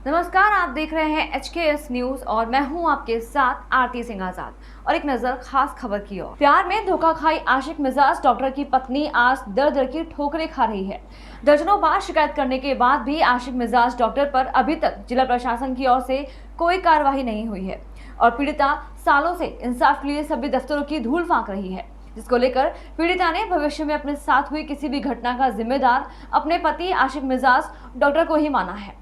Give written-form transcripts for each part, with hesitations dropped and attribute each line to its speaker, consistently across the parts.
Speaker 1: नमस्कार, आप देख रहे हैं HKS न्यूज और मैं हूं आपके साथ आरती सिंह आजाद। और एक नजर खास खबर की ओर। प्यार में धोखा खाई आशिक मिजाज डॉक्टर की पत्नी आज दर दर की ठोकरें खा रही है। दर्जनों बार शिकायत करने के बाद भी आशिक मिजाज डॉक्टर पर अभी तक जिला प्रशासन की ओर से कोई कार्रवाई नहीं हुई है और पीड़िता सालों से इंसाफ के लिए सभी दफ्तरों की धूल फांक रही है, जिसको लेकर पीड़िता ने भविष्य में अपने साथ हुई किसी भी घटना का जिम्मेदार अपने पति आशिक मिजाज डॉक्टर को ही माना है।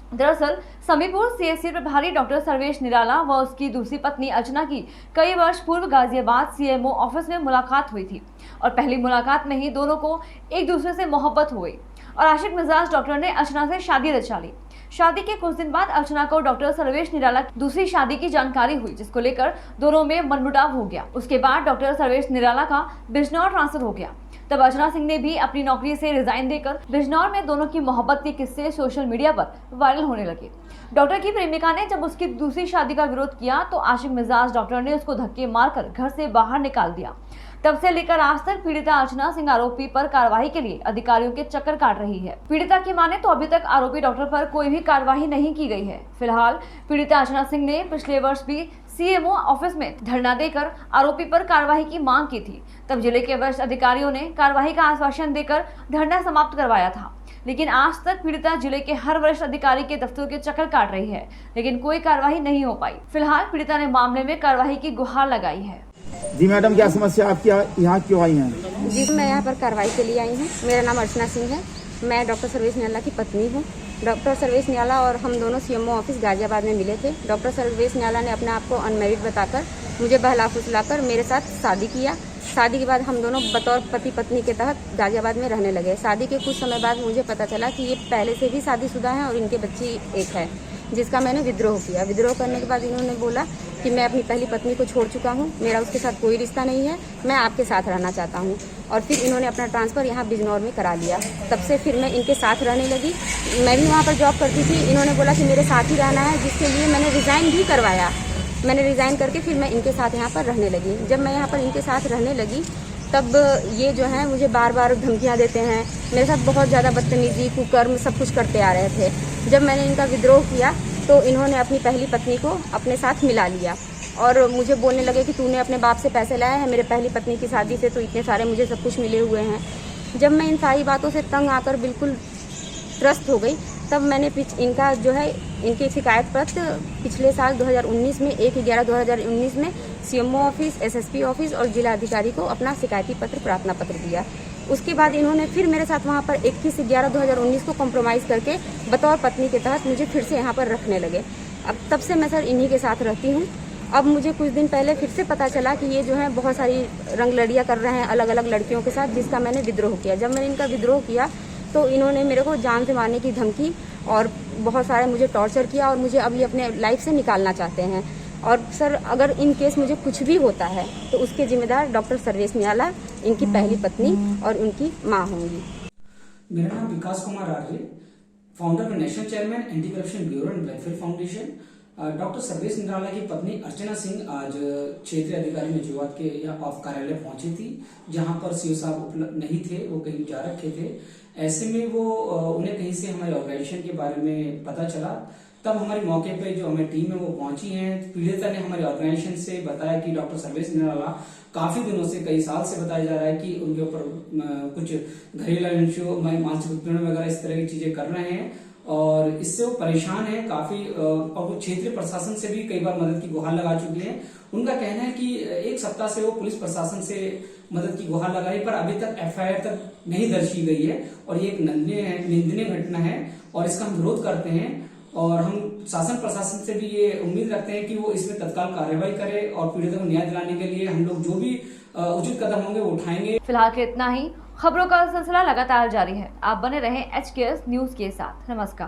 Speaker 1: दरअसल समीपुर CHC प्रभारी डॉक्टर सर्वेश निराला व उसकी दूसरी पत्नी अर्चना की कई वर्ष पूर्व गाजियाबाद CMO ऑफिस में मुलाकात हुई थी और पहली मुलाकात में ही दोनों को एक दूसरे से मोहब्बत हो गई और आशिक मिजाज डॉक्टर ने अर्चना से शादी रचा ली। शादी के कुछ दिन बाद अर्चना को डॉक्टर सर्वेश निराला की दूसरी शादी की जानकारी हुई, जिसको लेकर दोनों में मनमुटाव हो गया। उसके बाद डॉक्टर सर्वेश निराला का बिजनौर ट्रांसफर हो गया। तब अर्चना सिंह ने भी अपनी नौकरी से रिजाइन देकर बिजनौर में दोनों की मोहब्बत के किस्से सोशल मीडिया पर वायरल होने लगे। डॉक्टर की प्रेमिका ने जब उसकी दूसरी शादी का विरोध किया तो आशिक मिजाज डॉक्टर ने उसको धक्के मारकर घर से बाहर निकाल दिया। तब से लेकर आज तक पीड़िता अर्चना सिंह आरोपी पर कार्रवाई के लिए अधिकारियों के चक्कर काट रही है। पीड़िता की माने तो अभी तक आरोपी डॉक्टर पर कोई भी कार्रवाई नहीं की गई है। फिलहाल पीड़िता अर्चना सिंह ने पिछले वर्ष भी CMO ऑफिस में धरना देकर आरोपी पर कार्रवाई की मांग की थी। तब जिले के वरिष्ठ अधिकारियों ने कार्रवाई का आश्वासन देकर धरना समाप्त करवाया था, लेकिन आज तक पीड़िता जिले के हर वरिष्ठ अधिकारी के दफ्तरों के चक्कर काट रही है, लेकिन कोई कार्रवाई नहीं हो पाई। फिलहाल पीड़िता ने मामले में कार्रवाई की गुहार लगाई है।
Speaker 2: जी मैडम, क्या समस्या आपकी यहाँ क्यों आई है?
Speaker 3: जी, मैं यहाँ पर कार्रवाई के लिए आई हूँ। मेरा नाम अर्चना सिंह है। मैं डॉक्टर सर्वेश निराला की पत्नी हूँ। डॉक्टर सर्वेश निराला और हम दोनों CMO ऑफिस गाजियाबाद में मिले थे। डॉक्टर सर्वेश निराला ने अपने आप को अनमेरिड बताकर मुझे बहला फुसलाकर मेरे साथ शादी किया। शादी के बाद हम दोनों बतौर पति पत्नी के तहत गाजियाबाद में रहने लगे। शादी के कुछ समय बाद मुझे पता चला कि ये पहले से भी शादीशुदा हैं और इनके बच्ची एक है, जिसका मैंने विद्रोह किया। विद्रोह करने के बाद इन्होंने बोला कि मैं अपनी पहली पत्नी को छोड़ चुका हूँ, मेरा उसके साथ कोई रिश्ता नहीं है, मैं आपके साथ रहना चाहता हूँ। और फिर इन्होंने अपना ट्रांसफ़र यहाँ बिजनौर में करा लिया। तब से फिर मैं इनके साथ रहने लगी। मैं भी वहाँ पर जॉब करती थी। इन्होंने बोला कि मेरे साथ ही रहना है, जिसके लिए मैंने रिज़ाइन भी करवाया। मैंने रिज़ाइन करके फिर मैं इनके साथ यहाँ पर रहने लगी। जब मैं यहाँ पर इनके साथ रहने लगी तब ये जो है मुझे बार बार धमकियाँ देते हैं, मेरे साथ बहुत ज़्यादा बदतमीजी कुकर्म सब कुछ करते आ रहे थे। जब मैंने इनका विद्रोह किया तो इन्होंने अपनी पहली पत्नी को अपने साथ मिला लिया और मुझे बोलने लगे कि तूने अपने बाप से पैसे लाए हैं, मेरे पहली पत्नी की शादी से तो इतने सारे मुझे सब कुछ मिले हुए हैं। जब मैं इन सारी बातों से तंग आकर बिल्कुल त्रस्त हो गई, तब मैंने इनका जो है इनकी शिकायत पत्र पिछले साल 2019 में 1/11/2019 में CMO ऑफिस, SSP ऑफिस और जिला अधिकारी को अपना शिकायती पत्र प्रार्थना पत्र दिया। उसके बाद इन्होंने फिर मेरे साथ वहाँ पर 21/11/2019 को कॉम्प्रोमाइज़ करके बतौर पत्नी के तहत मुझे फिर से यहाँ पर रखने लगे। अब तब से मैं सर इन्हीं के साथ रहती हूँ। अब मुझे कुछ दिन पहले फिर से पता चला कि ये जो है बहुत सारी रंगलड़ियाँ कर रहे हैं अलग अलग लड़कियों के साथ, जिसका मैंने विद्रोह किया। जब मैंने इनका विद्रोह किया तो इन्होंने मेरे को जान से मारने की धमकी और बहुत सारे मुझे टॉर्चर किया और मुझे अभी अपने लाइफ से निकालना चाहते हैं। और सर अगर इन केस मुझे कुछ भी होता है तो उसके जिम्मेदार डॉक्टर सर्वेश निराला, इनकी पहली पत्नी और उनकी माँ होंगी।
Speaker 4: मेरा नाम विकास कुमार आर्य, फाउंडर में national chairman anti corruption bureau and welfare foundation. Doctor Sarvesh Nirala की पत्नी अर्चना सिंह आज क्षेत्रीय अधिकारी मजूआत के यहाँ कार्यालय पहुंची थी, जहां पर CO साहब उपलब्ध नहीं थे, वो कहीं जा रखे थे। ऐसे में वो उन्हें कहीं से हमारे ऑर्गेनाइजेशन के बारे में पता चला। तब हमारे मौके पे जो हमारी टीम है वो पहुंची है। पीड़िता ने हमारे ऑर्गेनाइजेशन से बताया कि डॉक्टर सर्वेश निराला काफी दिनों से, कई साल से बताया जा रहा है कि उनके ऊपर कुछ घरेलू मानसिक उत्पीड़न वगैरह इस तरह की चीजें कर रहे हैं और इससे वो परेशान है काफी। और वो क्षेत्रीय प्रशासन से भी कई बार मदद की गुहार लगा चुकी हैं। उनका कहना है कि एक सप्ताह से वो पुलिस प्रशासन से मदद की गुहार लगा रही, पर अभी तक FIR तक नहीं दर्ज की गई है और ये एक निंदनीय घटना है और इसका हम विरोध करते हैं। और हम शासन प्रशासन से भी ये उम्मीद रखते हैं कि वो इसमें तत्काल कार्रवाई करे और पीड़ितों को न्याय दिलाने के लिए हम लोग जो भी उचित कदम होंगे वो उठाएंगे।
Speaker 1: फिलहाल के इतना ही। खबरों का सिलसिला लगातार जारी है। आप बने रहें HKS न्यूज के साथ। नमस्कार।